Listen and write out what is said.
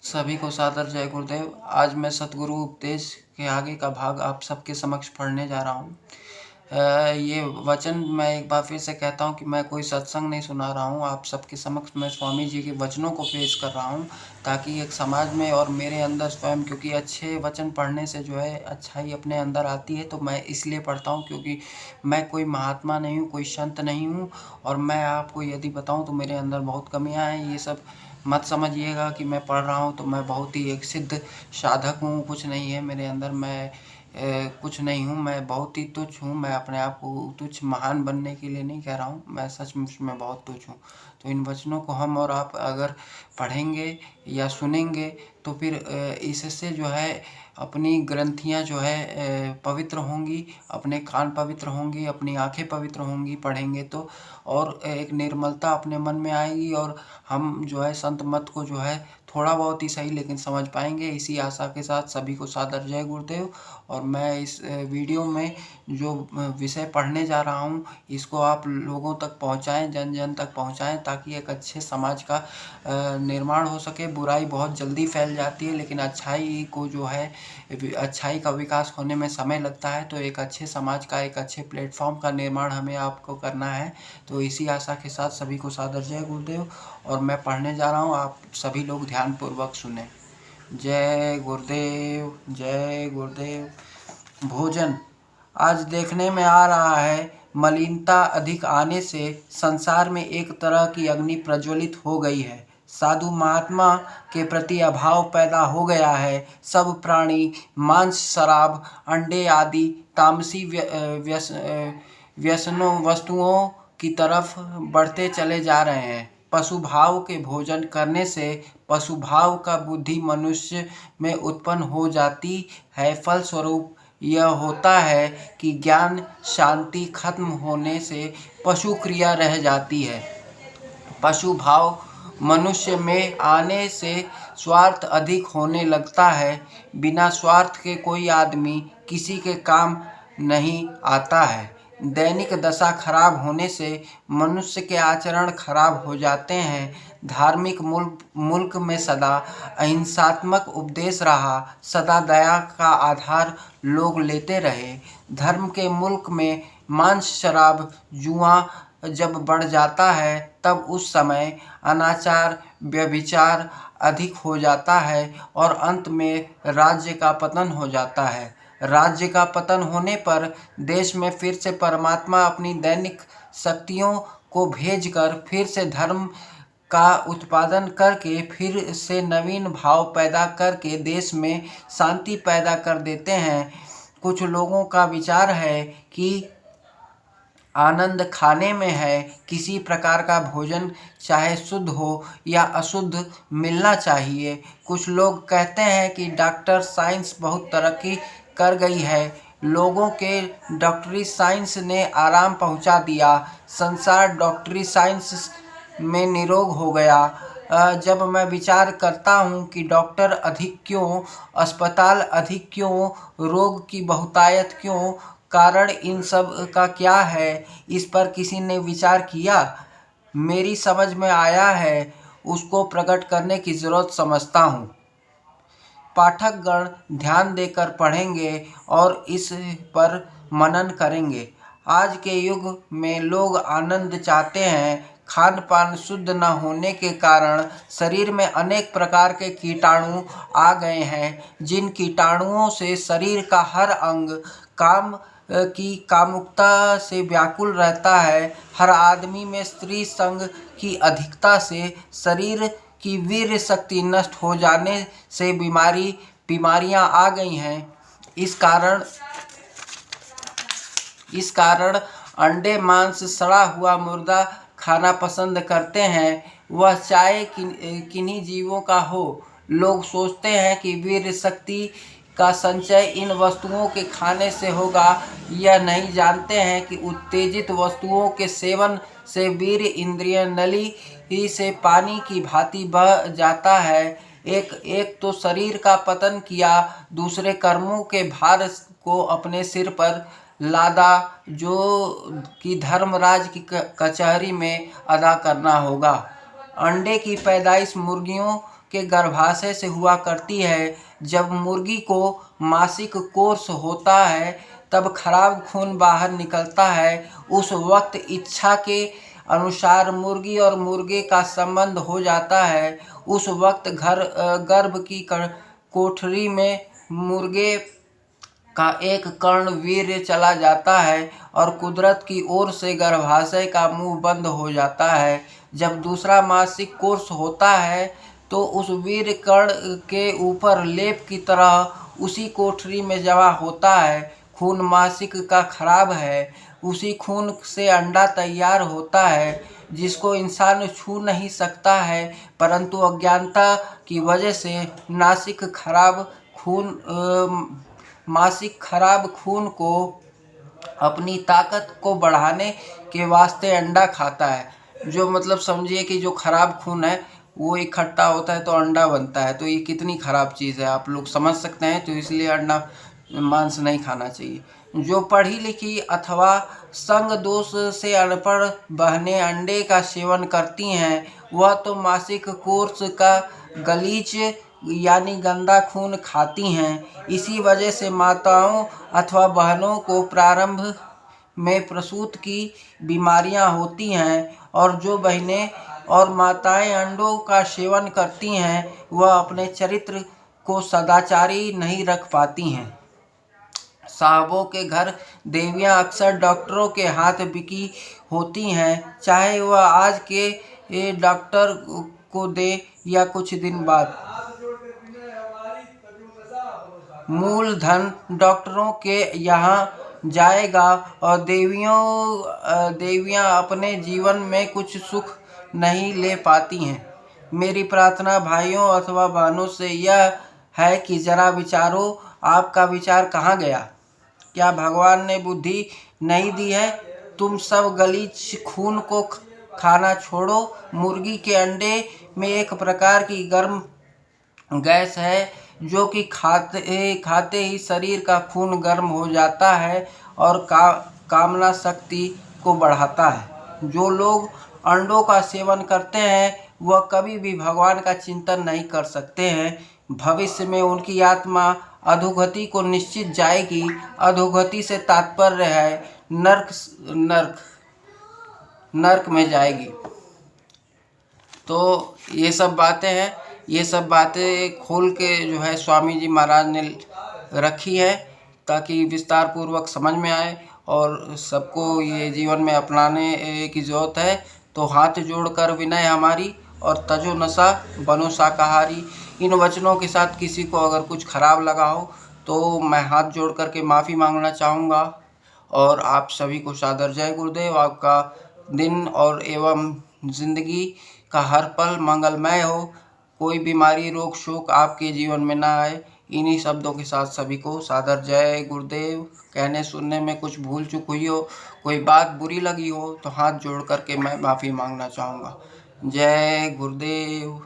सभी को सादर जय गुरुदेव। आज मैं सतगुरु उपदेश के आगे का भाग आप सबके समक्ष पढ़ने जा रहा हूँ। ये वचन मैं एक बार फिर से कहता हूँ कि मैं कोई सत्संग नहीं सुना रहा हूँ। आप सबके समक्ष मैं स्वामी जी के वचनों को पेश कर रहा हूँ, ताकि एक समाज में और मेरे अंदर स्वयं, क्योंकि अच्छे वचन पढ़ने से जो है अच्छाई अपने अंदर आती है। तो मैं इसलिए पढ़ता हूँ क्योंकि मैं कोई महात्मा नहीं हूँ, कोई संत नहीं हूँ। और मैं आपको यदि बताऊँ तो मेरे अंदर बहुत कमियाँ हैं। ये सब मत समझिएगा कि मैं पढ़ रहा हूँ तो मैं बहुत ही एक सिद्ध साधक हूँ। कुछ नहीं है मेरे अंदर। मैं कुछ नहीं हूँ। मैं बहुत ही तुच्छ हूँ। मैं अपने आप को तुच्छ महान बनने के लिए नहीं कह रहा हूँ। मैं सचमुच में बहुत तुच्छ हूँ। तो इन वचनों को हम और आप अगर पढ़ेंगे या सुनेंगे तो फिर इससे जो है अपनी ग्रंथियाँ जो है पवित्र होंगी, अपने कान पवित्र होंगी, अपनी आँखें पवित्र होंगी पढ़ेंगे तो। और एक निर्मलता अपने मन में आएगी और हम जो है संत मत को जो है थोड़ा बहुत ही सही लेकिन समझ पाएंगे। इसी आशा के साथ सभी को सादर जय गुरुदेव। और मैं इस वीडियो में जो विषय पढ़ने जा रहा हूँ इसको आप लोगों तक पहुँचाएँ, जन जन तक पहुँचाएँ, ताकि एक अच्छे समाज का निर्माण हो सके। बुराई बहुत जल्दी फैल जाती है लेकिन अच्छाई को जो है अच्छाई का विकास होने में समय लगता है। तो एक अच्छे समाज का, एक अच्छे प्लेटफॉर्म का निर्माण हमें आपको करना है। तो इसी आशा के साथ सभी को सादर जय गुरुदेव। और मैं पढ़ने जा रहा हूँ, आप सभी लोग ध्यानपूर्वक सुने। जय गुरुदेव, जय गुरुदेव। भोजन। आज देखने में आ रहा है मलिनता अधिक आने से संसार में एक तरह की अग्नि प्रज्वलित हो गई है। साधु महात्मा के प्रति अभाव पैदा हो गया है। सब प्राणी मांस, शराब, अंडे आदि तामसी व्यसनों वस्तुओं की तरफ बढ़ते चले जा रहे हैं। पशु भाव के भोजन करने से पशु भाव का बुद्धि मनुष्य में उत्पन्न हो जाती है। फलस्वरूप यह होता है कि ज्ञान शांति खत्म होने से पशु क्रिया रह जाती है। पशु भाव मनुष्य में आने से स्वार्थ अधिक होने लगता है। बिना स्वार्थ के कोई आदमी किसी के काम नहीं आता है। दैनिक दशा खराब होने से मनुष्य के आचरण खराब हो जाते हैं। धार्मिक मुल्क में सदा अहिंसात्मक उपदेश रहा, सदा दया का आधार लोग लेते रहे। धर्म के मुल्क में मांस, शराब, जुआ जब बढ़ जाता है तब उस समय अनाचार, व्यभिचार अधिक हो जाता है और अंत में राज्य का पतन हो जाता है। राज्य का पतन होने पर देश में फिर से परमात्मा अपनी दैनिक शक्तियों को भेजकर फिर से धर्म का उत्पादन करके फिर से नवीन भाव पैदा करके देश में शांति पैदा कर देते हैं। कुछ लोगों का विचार है कि आनंद खाने में है। किसी प्रकार का भोजन चाहे शुद्ध हो या अशुद्ध मिलना चाहिए। कुछ लोग कहते हैं कि डॉक्टर साइंस बहुत तरक्की कर गई है। लोगों के डॉक्टरी साइंस ने आराम पहुंचा दिया। संसार डॉक्टरी साइंस में निरोग हो गया। जब मैं विचार करता हूँ कि डॉक्टर अधिक क्यों, अस्पताल अधिक क्यों, रोग की बहुतायत क्यों, कारण इन सब का क्या है, इस पर किसी ने विचार किया? मेरी समझ में आया है, उसको प्रकट करने की ज़रूरत समझता हूँ। पाठकगण ध्यान देकर पढ़ेंगे और इस पर मनन करेंगे। आज के युग में लोग आनंद चाहते हैं। खान पान शुद्ध न होने के कारण शरीर में अनेक प्रकार के कीटाणु आ गए हैं, जिन कीटाणुओं से शरीर का हर अंग काम की कामुकता से व्याकुल रहता है। हर आदमी में स्त्री संग की अधिकता से शरीर की वीर्य शक्ति नष्ट हो जाने से बीमारियां आ गई हैं। इस कारण अंडे, मांस, सड़ा हुआ मुर्दा खाना पसंद करते हैं, वह चाहे किन्हीं जीवों का हो। लोग सोचते हैं कि वीर्य शक्ति का संचय इन वस्तुओं के खाने से होगा। यह नहीं जानते हैं कि उत्तेजित वस्तुओं के सेवन से वीर्य इंद्रिय नली से पानी की भांति बह जाता है। एक तो शरीर का पतन किया, दूसरे कर्मों के भार को अपने सिर पर लादा, जो कि धर्मराज की कचहरी में अदा करना होगा। अंडे की पैदाइश मुर्गियों के गर्भाशय से हुआ करती है। जब मुर्गी को मासिक कोर्स होता है तब खराब खून बाहर निकलता है। उस वक्त इच्छा के अनुसार मुर्गी और मुर्गे का संबंध हो जाता है। उस वक्त गर्भ की कोठरी में मुर्गे का एक कण वीर्य चला जाता है और कुदरत की ओर से गर्भाशय का मुंह बंद हो जाता है। जब दूसरा मासिक कोर्स होता है तो उस वीर्य कण के ऊपर लेप की तरह उसी कोठरी में जमा होता है। खून मासिक का खराब है। उसी खून से अंडा तैयार होता है जिसको इंसान छू नहीं सकता है, परंतु अज्ञानता की वजह से मासिक खराब खून को अपनी ताकत को बढ़ाने के वास्ते अंडा खाता है। जो मतलब समझिए कि जो खराब खून है वो इकट्ठा होता है तो अंडा बनता है। तो ये कितनी खराब चीज़ है, आप लोग समझ सकते हैं। तो इसलिए अंडा मांस नहीं खाना चाहिए। जो पढ़ी लिखी अथवा संग दोष से अनपढ़ बहनें अंडे का सेवन करती हैं वह तो मासिक कोर्स का गलीच यानी गंदा खून खाती हैं। इसी वजह से माताओं अथवा बहनों को प्रारंभ में प्रसूत की बीमारियां होती हैं। और जो बहनें और माताएं अंडों का सेवन करती हैं वह अपने चरित्र को सदाचारी नहीं रख पाती हैं। साहबों के घर देवियां अक्सर डॉक्टरों के हाथ बिकी होती हैं, चाहे वह आज के डॉक्टर को दे या कुछ दिन बाद। मूलधन डॉक्टरों के यहाँ जाएगा और देवियां अपने जीवन में कुछ सुख नहीं ले पाती हैं। मेरी प्रार्थना भाइयों अथवा बहनों से यह है कि जरा विचारो, आपका विचार कहाँ गया? क्या भगवान ने बुद्धि नहीं दी है? तुम सब गलीच खून को खाना छोड़ो। मुर्गी के अंडे में एक प्रकार की गर्म गैस है जो कि खाते ही शरीर का खून गर्म हो जाता है और कामना शक्ति को बढ़ाता है। जो लोग अंडों का सेवन करते हैं वह कभी भी भगवान का चिंतन नहीं कर सकते हैं। भविष्य में उनकी आत्मा अधोगति को निश्चित जाएगी। अधोगति से तात्पर्य है नरक में जाएगी। तो ये सब बातें हैं, ये सब बातें खोल के जो है स्वामी जी महाराज ने रखी है ताकि विस्तार पूर्वक समझ में आए और सबको ये जीवन में अपनाने की ज़रूरत है। तो हाथ जोड़कर विनय हमारी और तजो नशा बनो शाकाहारी। इन वचनों के साथ किसी को अगर कुछ खराब लगा हो तो मैं हाथ जोड़ कर के माफ़ी मांगना चाहूँगा। और आप सभी को सादर जय गुरुदेव। आपका दिन और एवं ज़िंदगी का हर पल मंगलमय हो। कोई बीमारी रोग शोक आपके जीवन में ना आए। इन्हीं शब्दों के साथ सभी को सादर जय गुरुदेव। कहने सुनने में कुछ भूल चूक हुई हो, कोई बात बुरी लगी हो तो हाथ जोड़ करके मैं माफ़ी मांगना चाहूँगा। जय गुरुदेव।